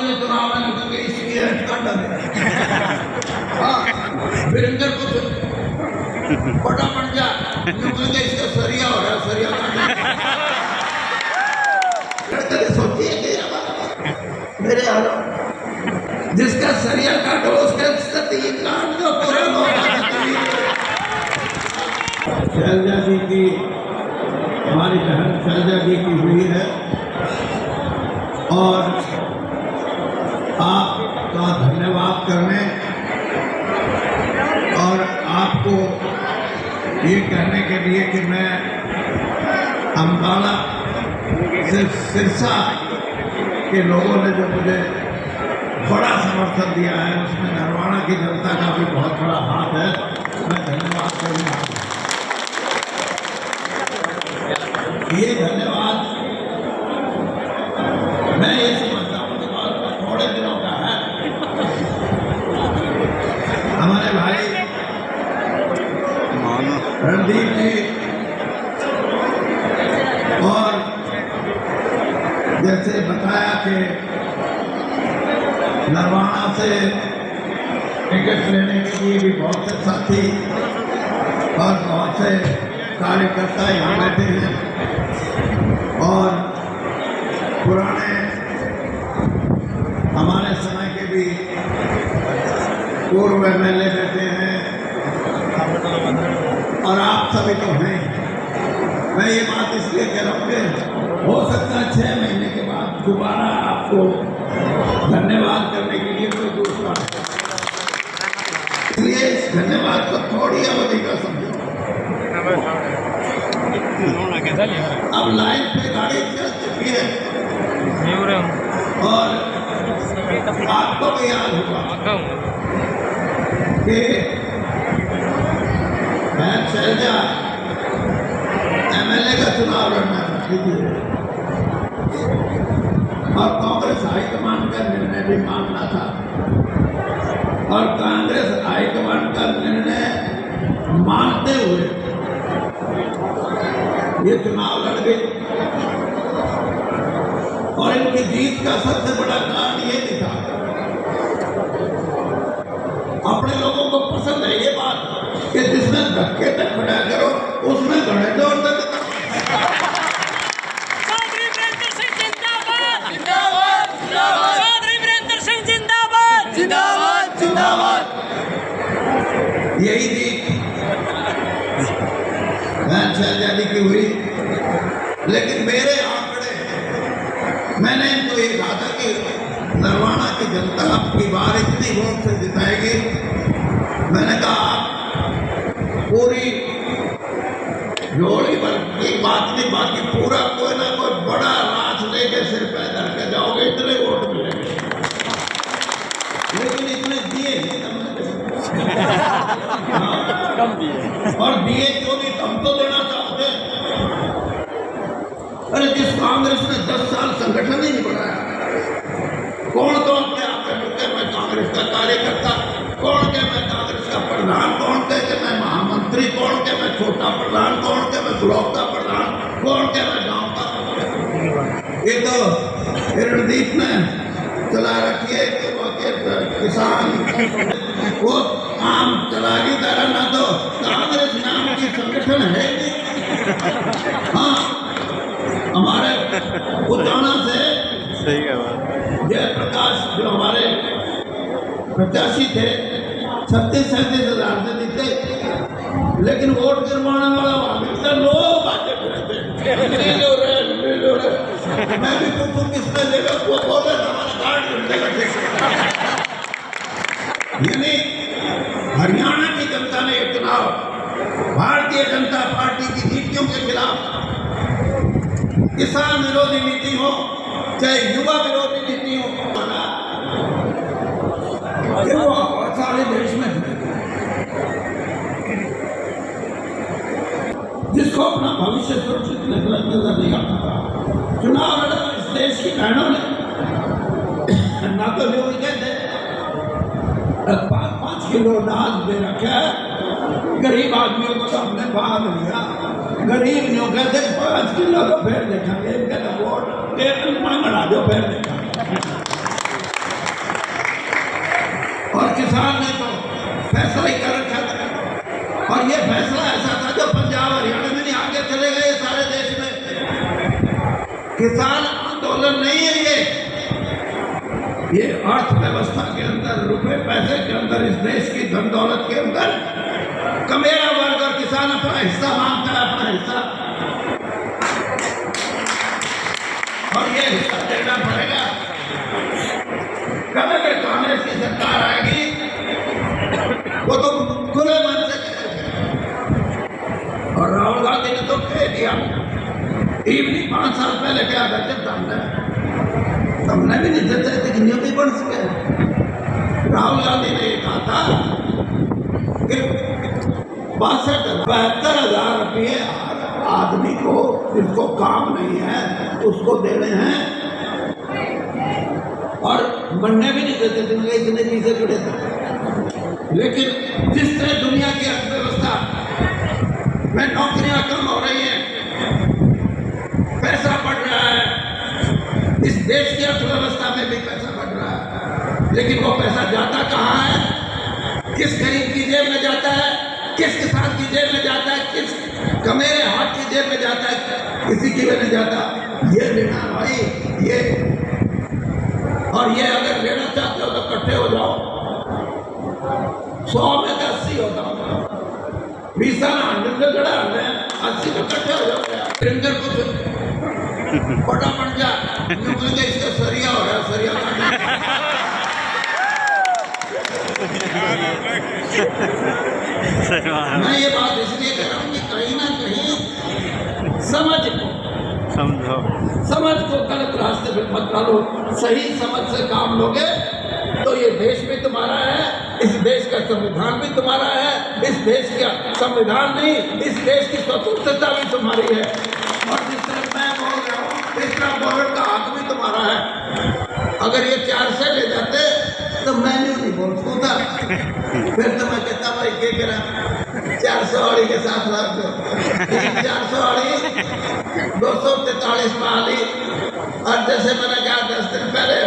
जो चुनाव में निकलेंगे इसकी काटा वीरेंद्र को बड़ा बन जा निकलेंगे इसका सरिया हो रहा सरिया सोचिए मेरे हाल जिसका सरिया काटो उसका सती काट दो पूरे शैलजा जी की हमारी बहन शैलजा जी की हुई है और आपका धन्यवाद करने और आपको ये कहने के लिए कि मैं अम्बाला सिरसा के लोगों ने जो मुझे बड़ा समर्थन दिया है उसमें नरवाना की जनता का भी बहुत बड़ा हाथ है। मैं धन्यवाद करूँगा। ये धन्यवाद मैं ये समझता हूँ कि बहुत थोड़े दिनों का है। हमारे भाई रणदीप जी और जैसे बताया कि नरवाना से टिकट लेने के लिए भी बहुत से साथी और बहुत से कार्यकर्ता यहाँ बैठे हैं और पुराने हमारे समय के भी पूर्व MLA बैठे हैं और आप सभी तो हैं। मैं ये बात इसलिए कह रहा हूँ कि हो सकता है 6 महीने के बाद दोबारा आपको धन्यवाद करने के लिए कोई दूसरा, इसलिए इस धन्यवाद को थोड़ी अवधि का समझो। अब लाइन पे गाड़ी चल चुकी है और आपको भी याद होगा कि बहन शैलजा MLA का चुनाव लड़ना चाहती थी और कांग्रेस हाईकमान का निर्णय भी मानना था और कांग्रेस हाईकमान का निर्णय मानते हुए ये चुनाव लड़ गई और इनकी जीत का सबसे बड़ा कारण ये भी था, अपने लोगों को पसंद है ये बात कि जिसमें धक्के तक खड़ा करो उसमें घड़े जोर तक यही थी बहन शैलजा जी की हुई। लेकिन मेरे आंकड़े मैंने इनको ये कहा था कि नरवाना की जनता आपकी बार इतनी वोट से जिताएगी। मैंने कहा आप पूरी जोड़ी पर एक बात नहीं, बाकी पूरा कोई ना कोई बड़ा राज लेके सिर पे धर के जाओगे इतने वोट मिलेंगे। लेकिन इतने दिए नहीं कम दिए और दिए क्यों नहीं, हम तो देना चाहते। अरे जिस कांग्रेस ने 10 साल संगठन ही नहीं बनाया, कौन तो अपने आप में मैं कांग्रेस का कार्यकर्ता, कौन के मैं कांग्रेस का प्रधान, कौन के मैं महामंत्री, कौन के मैं छोटा प्रधान, कौन के मैं ब्लॉक का प्रधान, कौन के मैं गांव का। ये तो रणदीप ने चला रखी है कि किसान वो आम चलागी तरह ना तो कांग्रेस नाम की संगठन है। हाँ, हमारे उदाना से जयप्रकाश जो हमारे प्रत्याशी थे 36-37 हजार से जीते, लेकिन वोट गिरवाने वाला लोग बातें करते ले लो रे। मैं भी पूछूं किसने ले लो, वो बोले हमारा कार्ड मिलेगा। यानी हरियाणा की जनता ने एक चुनाव भारतीय जनता पार्टी की नीतियों के खिलाफ, किसान विरोधी नीति हो चाहे युवा विरोधी नीति हो, वो सारे देश में जिसको अपना भविष्य सुरक्षित नजर नहीं आता था। चुनाव लड़ा इस देश की बहनों ने ना तो लोग कहते 5 किलो अनाज दे रखा है, गरीब आदमियों को तो हमने भाग लिया, गरीब लोग कहते 5 किलो तो फिर देखेंगे, वोट मांगना जो फिर देखेंगे। किसान ने तो फैसला ही कर रखा था, और ये फैसला ऐसा था जो पंजाब हरियाणा में नहीं, आगे चले गए सारे देश में। किसान आंदोलन नहीं है ये अर्थव्यवस्था के अंदर, रुपए पैसे के अंदर, इस देश की धन दौलत के अंदर कमेरा वर्ग और किसान अपना हिस्सा मांगता है, अपना हिस्सा, और ये हिस्सा देना पड़ेगा। कल अगर कांग्रेस की सरकार आएगी वो तो खुले मन से कहेगी, और राहुल गांधी ने तो कह दिया इवनिंग 5 साल पहले क्या था, जब हमने भी नहीं सोचा था कि नियुक्ति बन सके। राहुल गांधी ने कहा था कि 72,000 रुपये आदमी को जिसको काम नहीं है उसको देने हैं, और बनने भी नहीं देते थे, इतने पीछे जुड़े थे। लेकिन जिस तरह दुनिया की अर्थव्यवस्था में नौकरियां कम हो रही हैं, पैसा बढ़ रहा है, इस देश की अर्थव्यवस्था में भी पैसा बढ़ रहा है, लेकिन वो पैसा जाता कहाँ है, किस गरीब की जेब में जाता है, किस किसान की जेब में जाता है, किस कमेरे हाथ की जेब में जाता है, किसी की में नहीं जाता। ये लेना भाई, ये, और ये अगर लेना चाहते हो तो इकट्ठे हो जाओ, 100 में 80 होता, 20 आना 100 में जड़ा 80 में इकट्ठे हो जाओ। ट्रेंगर को बड़ा बन जा, इसका सरिया हो रहा है, सरिया मैं ये बात इसलिए कह रहा हूँ कि कहीं ना कहीं समझ को गलत रास्ते पे मत डालो। सही समझ से काम लोगे तो ये देश भी तुम्हारा है, इस देश का संविधान भी तुम्हारा है, इस देश का संविधान नहीं, इस देश की स्वतंत्रता भी तुम्हारी है, और जिस तरह मैं बोल रहा हूँ इस तरह बोलने का हक भी तुम्हारा है। अगर ये 4 से ले जाते तो मैं नहीं बोल सकता, फिर तो मैं कहता भाई क्या करा 400 वाली के साथ लाख दो, 400 वाली 243 वाली, और जैसे मैंने कहा 10 दिन पहले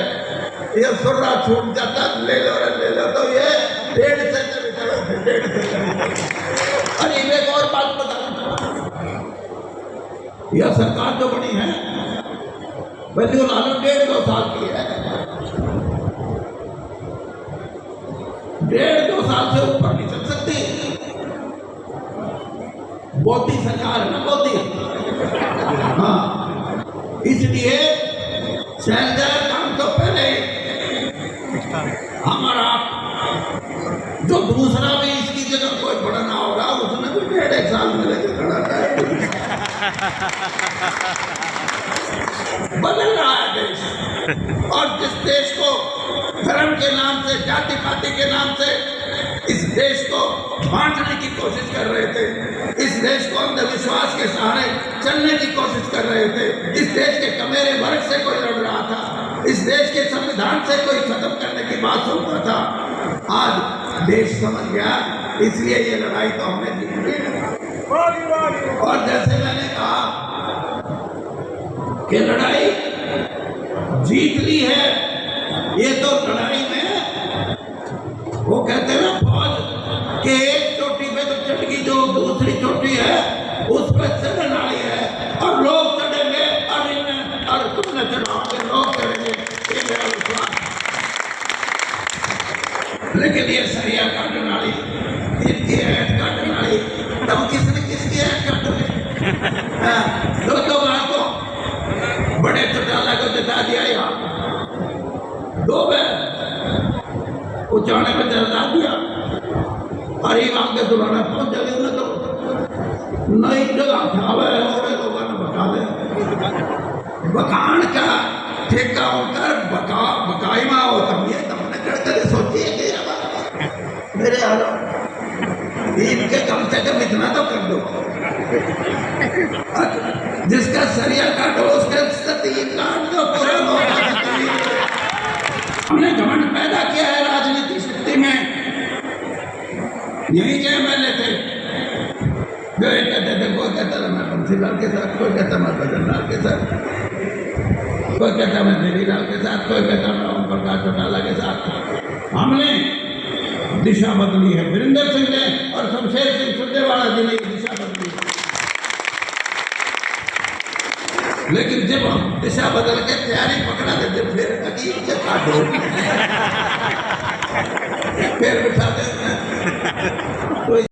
ये सुर्रा छूट जाता, ले लो तो ये 1.5 से चले, 1.5 से चले। और ये एक और बात बता, यह सरकार जो बनी है वैल्यू लालू 1.5-2 साल की है, 1.5-2 साल से ऊपर नहीं चल सकती। मोदी सरकार है ना, मोदी, हाँ, इसलिए शैलजा काम तो पहले हमारा जो दूसरा भी इसकी जगह कोई बड़ा ना होगा, उसने भी 1.5 साल में लेकर खड़ा था। बदल रहा है देश, और जिस देश को धर्म के नाम से, जाति पाति के नाम से इस देश को बांटने की कोशिश कर रहे थे, इस देश को अंधविश्वास के सहारे चलने की कोशिश कर रहे थे, इस देश के कमेरे वर्ग से कोई लड़ रहा था, इस देश के संविधान से कोई खत्म करने की बात सोचता था, आज देश समझ गया, इसलिए ये लड़ाई तो हमने जीत ली। और जैसे मैंने कहा कि लड़ाई जीत ली है, ये तो लड़ाई में वो कहते हैं ना फौज के एक चोटी पे तो चढ़ गई, जो दूसरी चोटी है उस पर चढ़ने वाली है, और लोग चढ़ेंगे, और तुमने चढ़ाओगे, लोग चढ़ेंगे, ये मेरा विश्वास। लेकिन ये सरिया काटने वाली, इनकी ऐड काटने वाली, तब किसकी ऐड काटोगे? 2 बार को बड़े चौटाला को जिता दिया, यहाँ 2 बार उचाने में जला दिया, हरी मांग के दुलाना पहुंच जाए उन्हें तो नई जगह खावे और लोगों ने बता दे, बकान का ठेका होकर बकाई माँ होता है, तुमने करते सोचिए कि मेरे हालों इनके कम से कम इतना तो कर दो, जिसका सरिया काटो उसके 3 काट दो, पूरा हमने घमंड पैदा किया है राजनीति शक्ति में। यही के एमएलए थे जो ये कहते थे, कोई कहता था मैं बंसीलाल के साथ, कोई कहता मैं भजन लाल के साथ, कोई कहता मैं मेरी लाल के साथ, कोई कहता मैं ओम प्रकाश चौटाला के साथ। हमने दिशा बदली है, वीरेंद्र सिंह ने और शमशेर सिंह सुरजेवाला जी ने दिशा बदली। लेकिन जब हम दिशा बदल के तैयारी पकड़ा देते फिर अजीब से काटो फिर बिठा दे